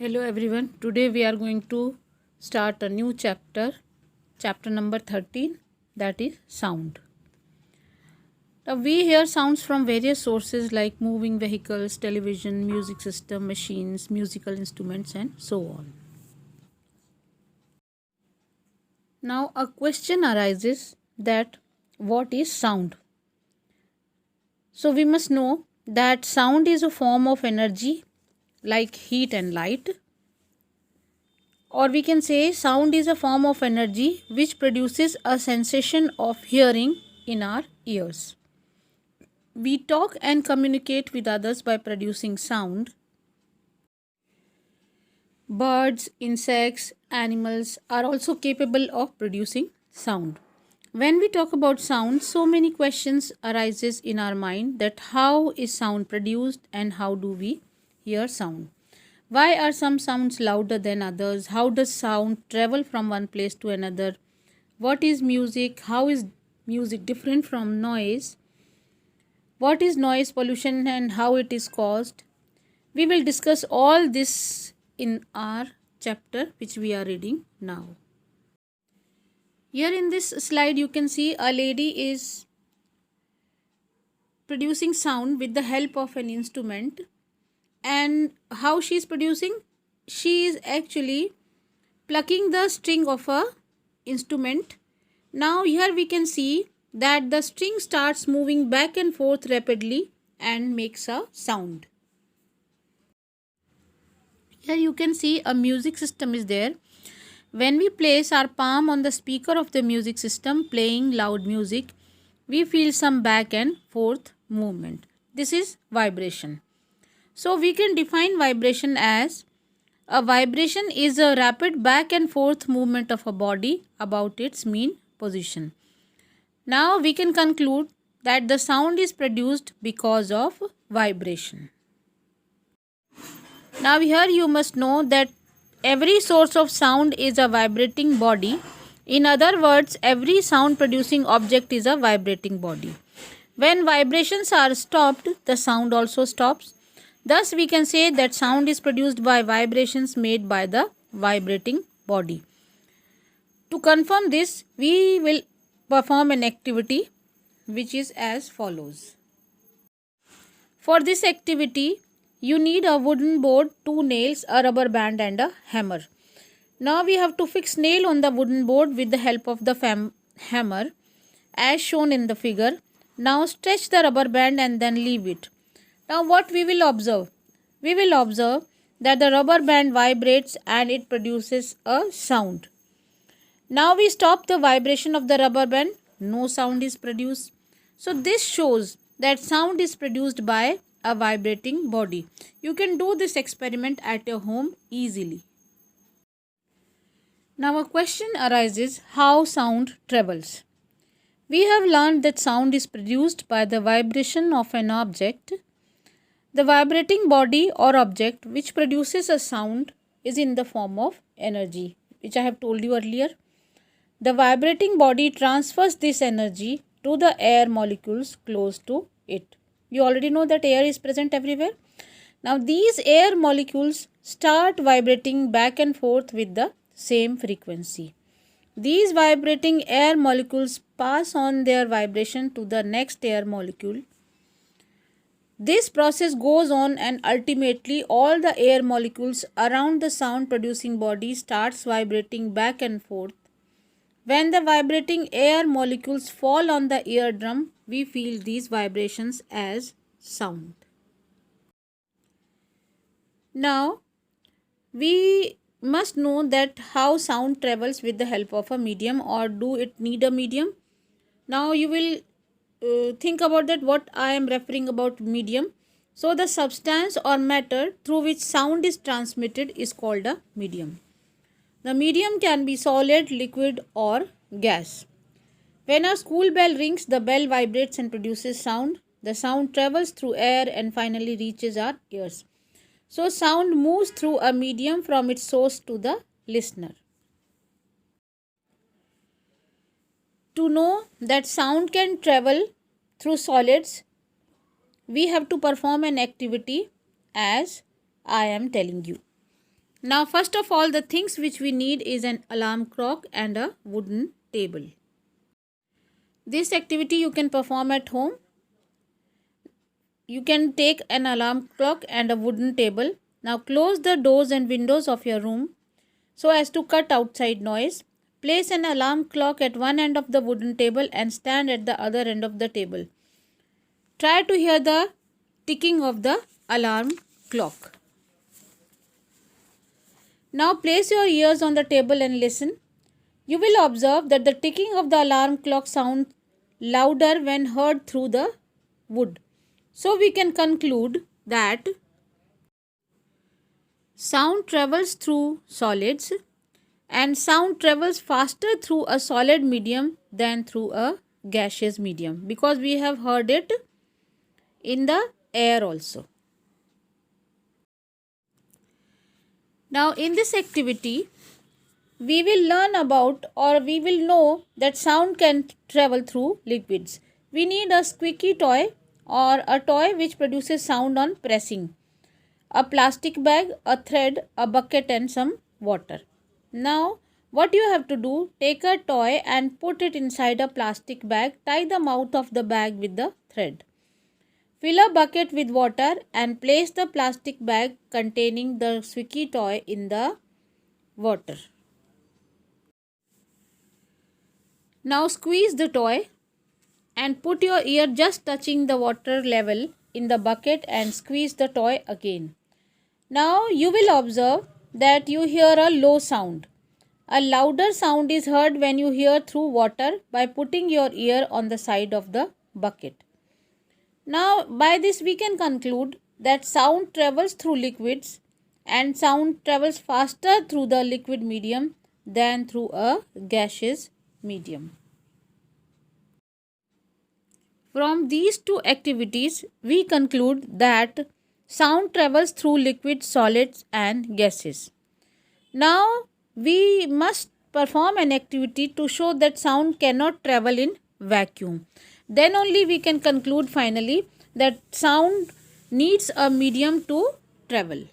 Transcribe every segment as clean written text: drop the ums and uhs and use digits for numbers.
Hello everyone. Today we are going to start a new chapter number 13, that is sound. Now we hear sounds from various sources like moving vehicles, television, music system, machines, musical instruments and so on. Now a question arises that what is sound? So we must know that sound is a form of energy like heat and light. Or we can say sound is a form of energy which produces a sensation of hearing in our ears. We talk and communicate with others by producing sound. Birds, insects, animals are also capable of producing sound. When we talk about sound, so many questions arises in our mind that how is sound produced and how do we hear sound? Why are some sounds louder than others? How does sound travel from one place to another? What is music? How is music different from noise? What is noise pollution and how it is caused? We will discuss all this in our chapter which we are reading now. Here in this slide you can see a lady is producing sound with the help of an instrument. And how she is producing? She is actually plucking the string of a instrument. Now here we can see that the string starts moving back and forth rapidly and makes a sound. Here you can see a music system is there. When we place our palm on the speaker of the music system playing loud music, we feel some back and forth movement. This is vibration. So we can define vibration as a vibration is a rapid back and forth movement of a body about its mean position. Now we can conclude that the sound is produced because of vibration. Now here you must know that every source of sound is a vibrating body. In other words, every sound producing object is a vibrating body. When vibrations are stopped, the sound also stops. Thus, we can say that sound is produced by vibrations made by the vibrating body. To confirm this, we will perform an activity which is as follows. For this activity, you need a wooden board, 2 nails, a rubber band and a hammer. Now we have to fix nail on the wooden board with the help of the hammer as shown in the figure. Now stretch the rubber band and then leave it. Now what we will observe? We will observe that the rubber band vibrates and it produces a sound. Now we stop the vibration of the rubber band. No sound is produced. So this shows that sound is produced by a vibrating body. You can do this experiment at your home easily. Now a question arises how sound travels. We have learned that sound is produced by the vibration of an object. The vibrating body or object which produces a sound is in the form of energy, which I have told you earlier. The vibrating body transfers this energy to the air molecules close to it. You already know that air is present everywhere. Now these air molecules start vibrating back and forth with the same frequency. These vibrating air molecules pass on their vibration to the next air molecule. This process goes on and ultimately all the air molecules around the sound producing body starts vibrating back and forth. When the vibrating air molecules fall on the eardrum, we feel these vibrations as sound. Now, we must know that how sound travels with the help of a medium, or do it need a medium? Now you will think about that what I am referring about medium. So the substance or matter through which sound is transmitted is called a medium. The medium can be solid, liquid or gas. When a school bell rings, the bell vibrates and produces sound. The sound travels through air and finally reaches our ears. So sound moves through a medium from its source to the listener. To know that sound can travel through solids, we have to perform an activity as I am telling you. Now, first of all, the things which we need is an alarm clock and a wooden table. This activity you can perform at home. You can take an alarm clock and a wooden table. Now, close the doors and windows of your room so as to cut outside noise. Place an alarm clock at one end of the wooden table and stand at the other end of the table. Try to hear the ticking of the alarm clock. Now place your ears on the table and listen. You will observe that the ticking of the alarm clock sounds louder when heard through the wood. So we can conclude that sound travels through solids and sound travels faster through a solid medium than through a gaseous medium, because we have heard it in the air also. Now in this activity, we will learn about, or we will know that sound can travel through liquids. We need a squeaky toy or a toy which produces sound on pressing, a plastic bag, a thread, a bucket and some water. Now what you have to do, take a toy and put it inside a plastic bag, tie the mouth of the bag with the thread. Fill a bucket with water and place the plastic bag containing the squeaky toy in the water. Now squeeze the toy and put your ear just touching the water level in the bucket and squeeze the toy again. Now you will observe that you hear a low sound. A louder sound is heard when you hear through water by putting your ear on the side of the bucket. Now by this we can conclude that sound travels through liquids and sound travels faster through the liquid medium than through a gaseous medium. From these two activities we conclude that sound travels through liquids, solids and gases. Now we must perform an activity to show that sound cannot travel in vacuum. Then only we can conclude finally that sound needs a medium to travel.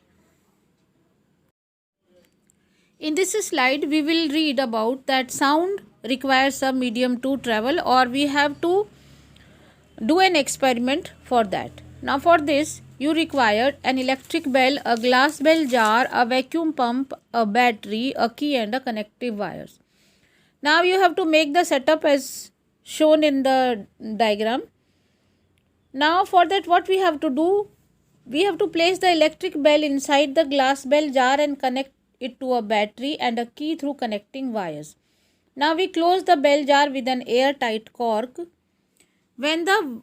In this slide we will read about that sound requires a medium to travel, or we have to do an experiment for that. Now for this you require an electric bell, a glass bell jar, a vacuum pump, a battery, a key and a connective wires. Now you have to make the setup as shown in the diagram. Now for that what we have to do, we have to place the electric bell inside the glass bell jar and connect it to a battery and a key through connecting wires. Now we close the bell jar with an airtight cork. When the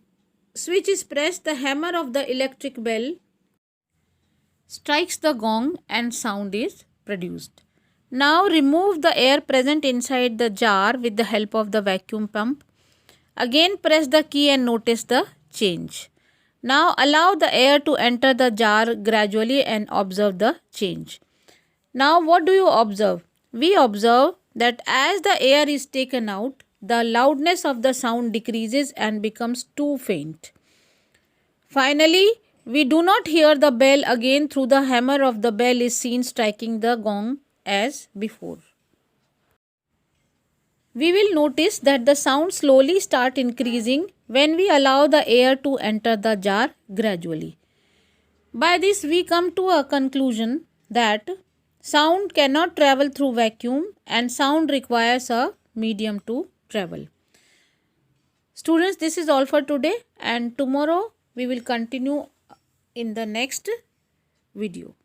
switch is pressed, the hammer of the electric bell strikes the gong and sound is produced. Now remove the air present inside the jar with the help of the vacuum pump. Again press the key and notice the change. Now allow the air to enter the jar gradually and observe the change. Now what do you observe? We observe that as the air is taken out, the loudness of the sound decreases and becomes too faint. Finally, we do not hear the bell again through the hammer of the bell is seen striking the gong as before. We will notice that the sound slowly start increasing when we allow the air to enter the jar gradually. By this we come to a conclusion that sound cannot travel through vacuum and sound requires a medium to travel. Students, this is all for today and tomorrow we will continue in the next video.